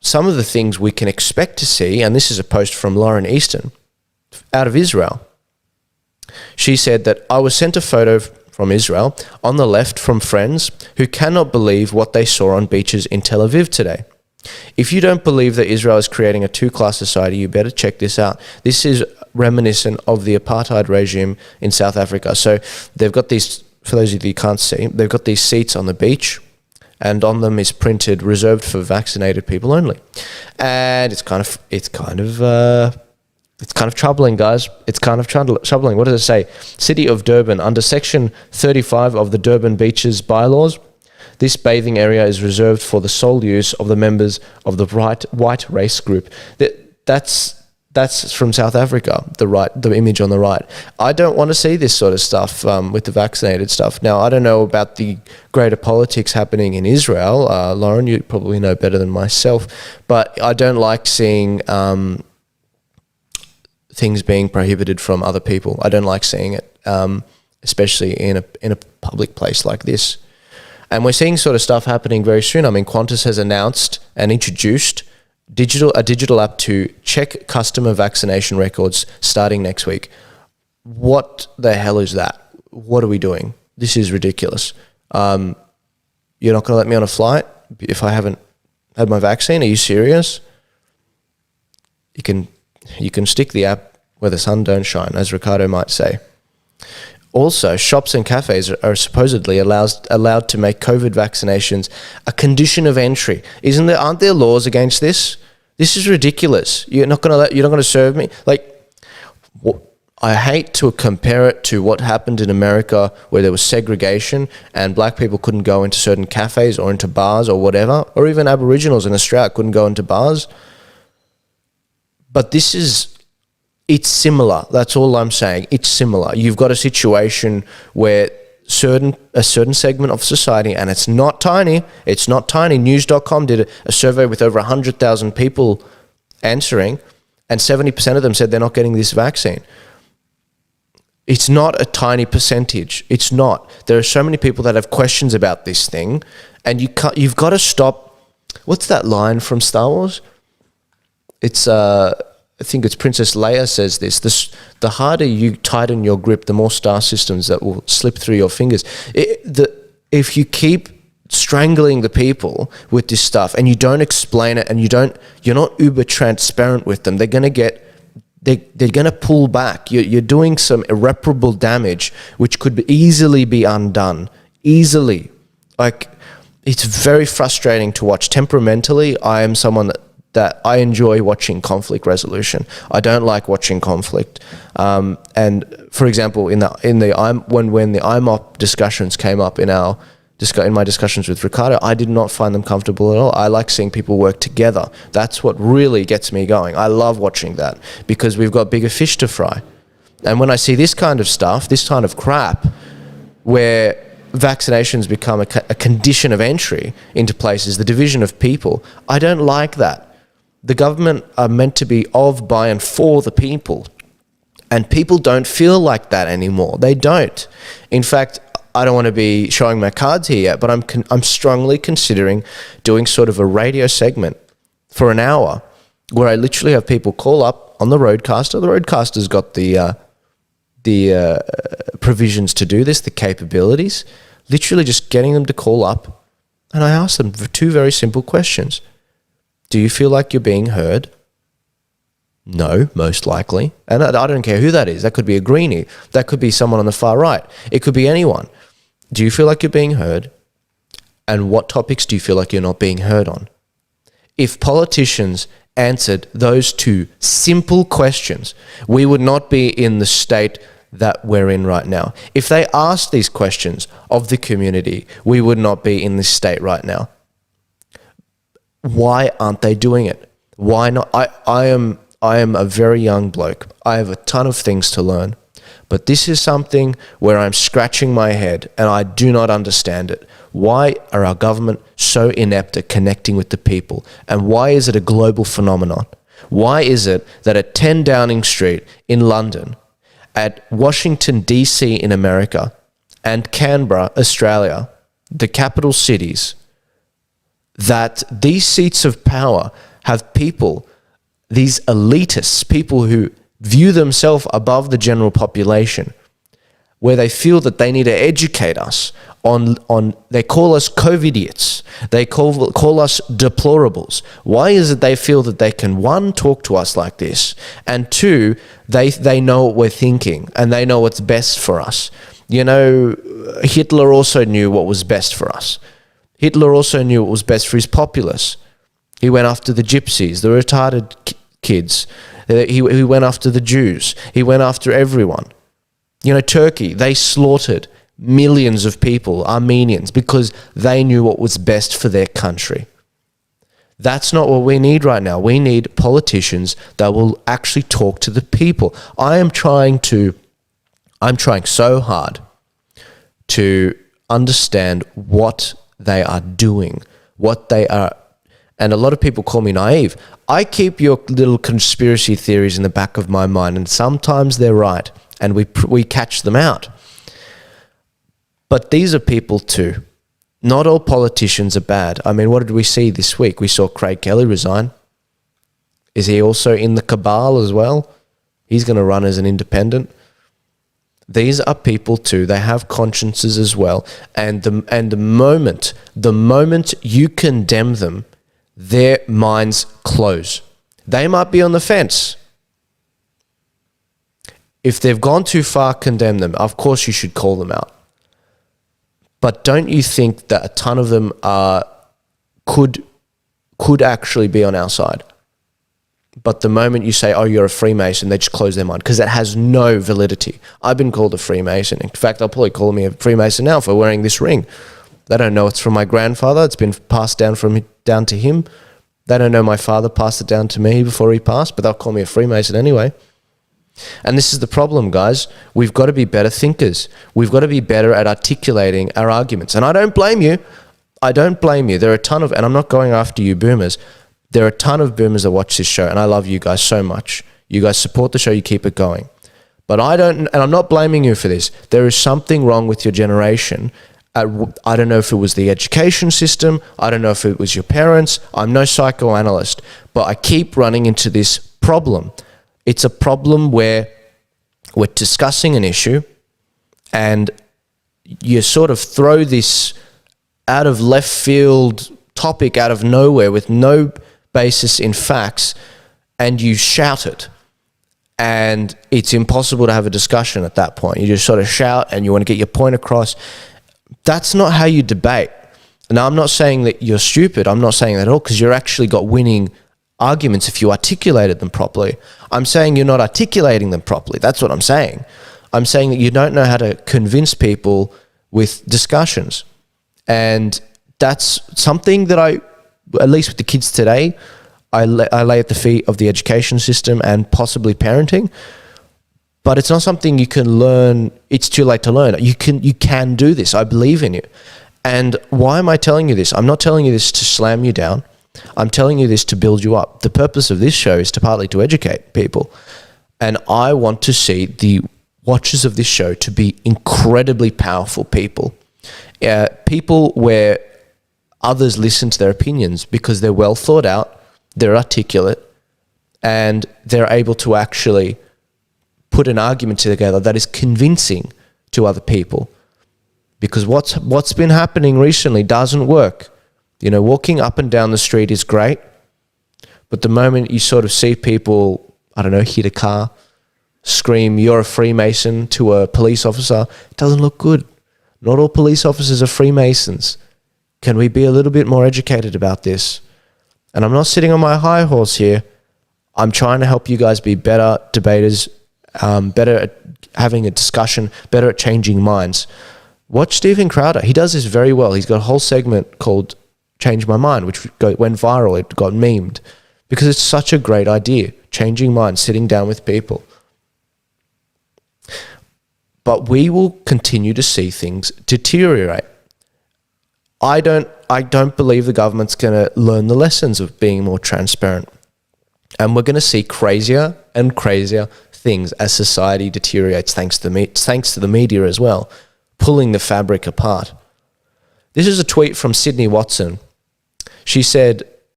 some of the things we can expect to see, and this is a post from Lauren Easton out of Israel. She said that I was sent a photo from Israel on the left from friends who cannot believe what they saw on beaches in Tel Aviv today. If you don't believe that Israel is creating a two-class society, you better check this out. This is reminiscent of the apartheid regime in South Africa. So they've got these, for those of you who can't see, they've got these seats on the beach, and on them is printed reserved for vaccinated people only. And it's kind of troubling, guys. It's kind of troubling. What does it say? City of Durban, under Section 35 of the Durban Beaches bylaws, this bathing area is reserved for the sole use of the members of the white race group. That's from South Africa, the image on the right. I don't want to see this sort of stuff with the vaccinated stuff. Now, I don't know about the greater politics happening in Israel. Lauren, you probably know better than myself. But I don't like seeing things being prohibited from other people. I don't like seeing it, especially in a public place like this. And we're seeing sort of stuff happening very soon. I mean, Qantas has announced and introduced a digital app to check customer vaccination records starting next week. What the hell is that? What are we doing? This is ridiculous. You're not going to let me on a flight if I haven't had my vaccine? Are you serious? You can stick the app where the sun don't shine, as Ricardo might say. Also, shops and cafes are supposedly allowed to make COVID vaccinations a condition of entry. Aren't there laws against this? This is ridiculous. You're not going to serve me. I hate to compare it to what happened in America, where there was segregation and black people couldn't go into certain cafes or into bars or whatever, or even Aboriginals in Australia couldn't go into bars. But it's similar. That's all I'm saying. It's similar. You've got a situation where a certain segment of society, and it's not tiny. News.com did a survey with over 100,000 people answering, and 70% of them said they're not getting this vaccine. It's not a tiny percentage. It's not. There are so many people that have questions about this thing, and you've got to stop. What's that line from Star Wars? I think it's Princess Leia says this. The harder you tighten your grip, the more star systems that will slip through your fingers. If you keep strangling the people with this stuff and you don't explain it and you're not uber transparent with them, they're going to pull back. You're doing some irreparable damage, which could easily be undone. Easily. It's very frustrating to watch. Temperamentally, I am someone that I enjoy watching conflict resolution. I don't like watching conflict. And for example, when the IMOP discussions came up in my discussions with Ricardo, I did not find them comfortable at all. I like seeing people work together. That's what really gets me going. I love watching that because we've got bigger fish to fry. And when I see this kind of stuff, this kind of crap, where vaccinations become a condition of entry into places, the division of people, I don't like that. The government are meant to be of, by, and for the people. And people don't feel like that anymore. They don't. In fact, I don't want to be showing my cards here yet, but I'm strongly considering doing sort of a radio segment for an hour where I literally have people call up on the Roadcaster. The Roadcaster's got the provisions to do this, the capabilities. Literally just getting them to call up, and I ask them two very simple questions. Do you feel like you're being heard? No, most likely. And I don't care who that is. That could be a greenie. That could be someone on the far right. It could be anyone. Do you feel like you're being heard? And what topics do you feel like you're not being heard on? If politicians answered those two simple questions, we would not be in the state that we're in right now. If they asked these questions of the community, we would not be in this state right now. Why aren't they doing it? Why not? I am a very young bloke. I have a ton of things to learn. But this is something where I'm scratching my head and I do not understand it. Why are our government so inept at connecting with the people? And why is it a global phenomenon? Why is it that at 10 Downing Street in London, at Washington, D.C. in America, and Canberra, Australia, the capital cities, that these seats of power have people, these elitists, people who view themselves above the general population, where they feel that they need to educate us on they call us COVIDiots. They call us deplorables. Why is it they feel that they can, one, talk to us like this, and two, they know what we're thinking and they know what's best for us? You know, Hitler also knew what was best for us. Hitler also knew what was best for his populace. He went after the gypsies, the retarded kids. He went after the Jews. He went after everyone. You know, Turkey, they slaughtered millions of people, Armenians, because they knew what was best for their country. That's not what we need right now. We need politicians that will actually talk to the people. I'm trying so hard to understand what they are doing, what they are. And a lot of people call me naive. I keep your little conspiracy theories in the back of my mind, and sometimes they're right, and we catch them out. But these are people too. Not all politicians are bad. I mean, what did we see this week? We saw Craig Kelly resign. Is he also in the cabal as well? He's going to run as an independent. These are people too. They have consciences as well. And the moment you condemn them, their minds close. They might be on the fence. If they've gone too far, condemn them. Of course, you should call them out. But don't you think that a ton of them could actually be on our side? But the moment you say, oh, you're a Freemason, they just close their mind, because it has no validity. I've been called a Freemason. In fact, they'll probably call me a Freemason now for wearing this ring. They don't know it's from my grandfather. It's been passed down to him. They don't know my father passed it down to me before he passed, but they'll call me a Freemason anyway. And this is the problem, guys. We've got to be better thinkers. We've got to be better at articulating our arguments. And I don't blame you. There are a ton of, and I'm not going after you boomers. There are a ton of boomers that watch this show, and I love you guys so much. You guys support the show, you keep it going. But and I'm not blaming you for this. There is something wrong with your generation. I don't know if it was the education system. I don't know if it was your parents. I'm no psychoanalyst, but I keep running into this problem. It's a problem where we're discussing an issue and you sort of throw this out of left field topic out of nowhere with no basis in facts, and you shout it. And it's impossible to have a discussion at that point. You just sort of shout and you want to get your point across. That's not how you debate. Now, I'm not saying that you're stupid. I'm not saying that at all, because you're actually got winning arguments if you articulated them properly. I'm saying you're not articulating them properly. That's what I'm saying. I'm saying that you don't know how to convince people with discussions. And that's something that at least with the kids today, I lay at the feet of the education system and possibly parenting. But it's not something you can learn. It's too late to learn. You can do this. I believe in you. And why am I telling you this? I'm not telling you this to slam you down. I'm telling you this to build you up. The purpose of this show is partly to educate people. And I want to see the watchers of this show to be incredibly powerful people. People where others listen to their opinions because they're well thought out, they're articulate, and they're able to actually put an argument together that is convincing to other people. Because what's been happening recently doesn't work. You know, walking up and down the street is great, but the moment you sort of see people, I don't know, hit a car, scream, you're a Freemason to a police officer, it doesn't look good. Not all police officers are Freemasons. Can we be a little bit more educated about this? And I'm not sitting on my high horse here. I'm trying to help you guys be better debaters, better at having a discussion, better at changing minds. Watch Steven Crowder. He does this very well. He's got a whole segment called Change My Mind, which went viral. It got memed because it's such a great idea. Changing minds, sitting down with people. But we will continue to see things deteriorate. I don't believe the government's going to learn the lessons of being more transparent. And we're going to see crazier and crazier things as society deteriorates thanks to the media as well, pulling the fabric apart. This is a tweet from Sydney Watson. She said,